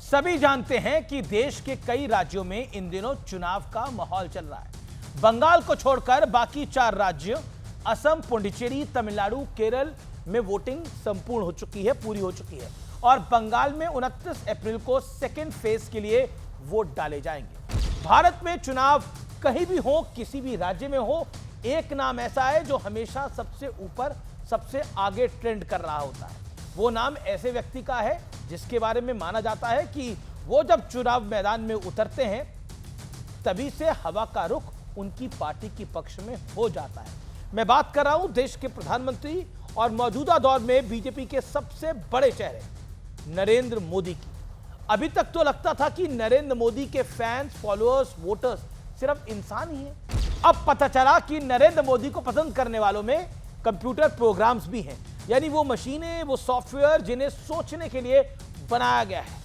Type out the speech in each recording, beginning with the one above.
सभी जानते हैं कि देश के कई राज्यों में इन दिनों चुनाव का माहौल चल रहा है। बंगाल को छोड़कर बाकी 4 राज्य असम, पुडुचेरी, तमिलनाडु, केरल में वोटिंग संपूर्ण हो चुकी है, पूरी हो चुकी है और बंगाल में 29 अप्रैल को सेकेंड फेज के लिए वोट डाले जाएंगे। भारत में चुनाव कहीं भी हो, किसी भी राज्य में हो, एक नाम ऐसा है जो हमेशा सबसे ऊपर, सबसे आगे ट्रेंड कर रहा होता है। वो नाम ऐसे व्यक्ति का है जिसके बारे में माना जाता है कि वो जब चुनाव मैदान में उतरते हैं तभी से हवा का रुख उनकी पार्टी के पक्ष में हो जाता है। मैं बात कर रहा हूं देश के प्रधानमंत्री और मौजूदा दौर में बीजेपी के सबसे बड़े चेहरे नरेंद्र मोदी की। अभी तक तो लगता था कि नरेंद्र मोदी के फैंस, फॉलोअर्स, वोटर्स सिर्फ इंसान ही हैं। अब पता चला कि नरेंद्र मोदी को पसंद करने वालों में कंप्यूटर प्रोग्राम्स भी हैं, यानी वो मशीनें, वो सॉफ्टवेयर जिन्हें सोचने के लिए बनाया गया है।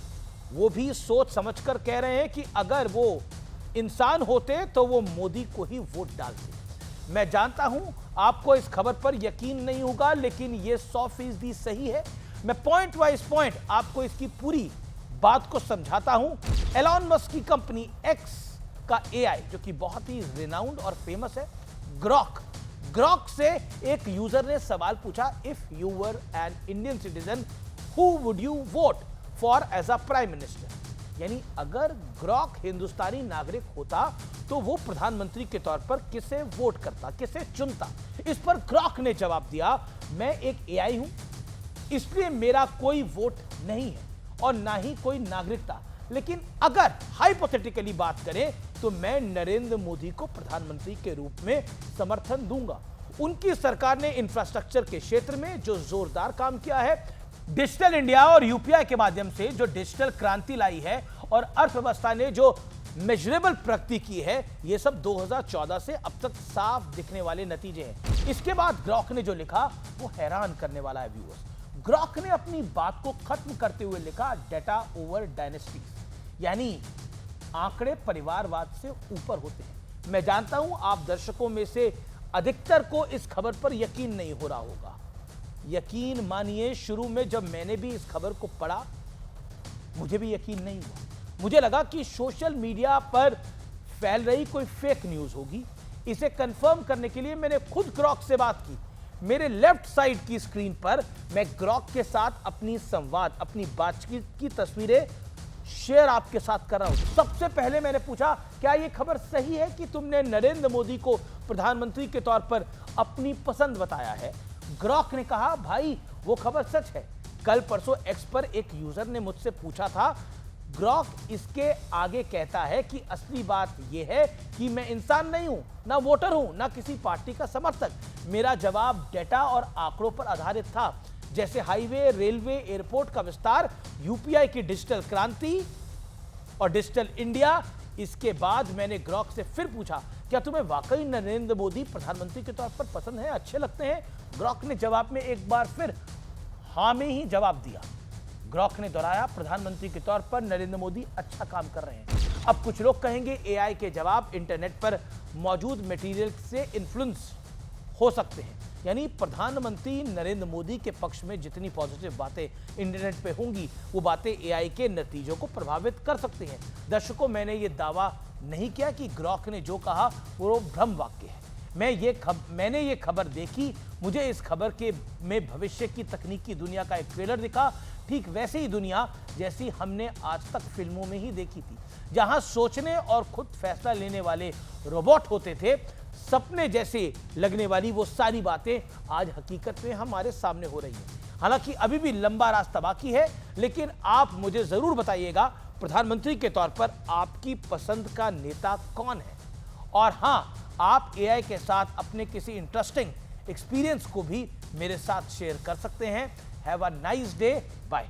वो भी सोच समझकर कह रहे हैं कि अगर वो इंसान होते तो वो मोदी को ही वोट डालते। मैं जानता हूं आपको इस खबर पर यकीन नहीं होगा, लेकिन ये 100% सही है। मैं पॉइंट वाइज पॉइंट आपको इसकी पूरी बात को समझाता हूं। एलॉन मस्क की कंपनी एक्स का एआई, जो कि बहुत ही रिनाउंड और फेमस है, ग्रॉक से एक यूजर ने सवाल पूछा, if you were an Indian citizen who would you vote for as a prime minister. यानी अगर ग्रॉक हिंदुस्तानी नागरिक होता तो वो प्रधानमंत्री के तौर पर किसे वोट करता, किसे चुनता। इस पर ग्रॉक ने जवाब दिया, मैं एक एआई हूं, इसलिए मेरा कोई वोट नहीं है और ना ही कोई नागरिकता। लेकिन अगर हाइपोथेटिकली बात करें तो मैं नरेंद्र मोदी को प्रधानमंत्री के रूप में समर्थन दूंगा। उनकी सरकार ने इंफ्रास्ट्रक्चर के क्षेत्र में जो जोरदार काम किया है, डिजिटल इंडिया और यूपीआई के माध्यम से जो डिजिटल क्रांति लाई है और अर्थव्यवस्था ने जो मेजरेबल प्रगति की है, ये सब 2014 से अब तक साफ दिखने वाले नतीजे हैं। इसके बाद ग्रॉक ने जो लिखा वो हैरान करने वाला है व्यूअर्स। ग्रॉक ने अपनी बात को खत्म करते हुए लिखा, डेटा ओवर डायनेस्टीज, यानी आंकड़े परिवारवाद से ऊपर होते हैं। मैं जानता हूं आप दर्शकों में से अधिकतर को इस खबर पर यकीन नहीं हो रहा होगा। यकीन मानिए, शुरू में जब मैंने भी इस खबर को पढ़ा मुझे भी यकीन नहीं हुआ। मुझे लगा कि सोशल मीडिया पर फैल रही कोई फेक न्यूज होगी। इसे कंफर्म करने के लिए मैंने खुद ग्रॉक से बात की। मेरे लेफ्ट साइड की स्क्रीन पर मैं ग्रॉक के साथ अपनी संवाद, अपनी बातचीत की तस्वीरें शेयर आपके साथ कर रहा हूं। सबसे पहले मैंने पूछा, क्या यह खबर सही है कि तुमने नरेंद्र मोदी को प्रधानमंत्री के तौर पर अपनी पसंद बताया है? ग्रॉक ने कहा, भाई वो खबर सच है। कल परसों एक्स पर एक यूजर ने मुझसे पूछा था। ग्रॉक इसके आगे कहता है कि असली बात यह है कि मैं इंसान नहीं हूं, ना वोटर हूं, ना किसी पार्टी का समर्थक। मेरा जवाब डेटा और आंकड़ों पर आधारित था, जैसे हाईवे, रेलवे, एयरपोर्ट का विस्तार, यूपीआई की डिजिटल क्रांति और डिजिटल इंडिया। इसके बाद मैंने ग्रॉक से फिर पूछा, क्या तुम्हें वाकई नरेंद्र मोदी प्रधानमंत्री के तौर पर पसंद है, अच्छे लगते हैं? ग्रॉक ने जवाब में एक बार फिर हां में ही जवाब दिया। ग्रॉक ने दोहराया, प्रधानमंत्री के तौर पर नरेंद्र मोदी अच्छा काम कर रहे हैं। अब कुछ लोग कहेंगे एआई के जवाब इंटरनेट पर मौजूद मटेरियल से इन्फ्लुएंस हो सकते हैं, यानी प्रधानमंत्री नरेंद्र मोदी के पक्ष में जितनी पॉजिटिव बातें इंटरनेट पे होंगी वो बातें एआई के नतीजों को प्रभावित कर सकती हैं। दर्शकों, मैंने ये दावा नहीं किया कि ग्रॉक ने जो कहा वो भ्रम वाक्य है। मैंने ये खबर देखी, मुझे इस खबर के में भविष्य की तकनीकी दुनिया का एक ट्रेलर दिखा, ठीक वैसे ही दुनिया जैसी हमने आज तक फिल्मों में ही देखी थी, जहां सोचने और खुद फैसला लेने वाले रोबोट होते थे। सपने जैसे लगने वाली वो सारी बातें आज हकीकत में हमारे सामने हो रही हैं। हालांकि अभी भी लंबा रास्ता बाकी है, लेकिन आप मुझे जरूर बताइएगा, प्रधानमंत्री के तौर पर आपकी पसंद का नेता कौन है? और हां, आप एआई के साथ अपने किसी इंटरेस्टिंग एक्सपीरियंस को भी मेरे साथ शेयर कर सकते हैं। Have a nice day, bye.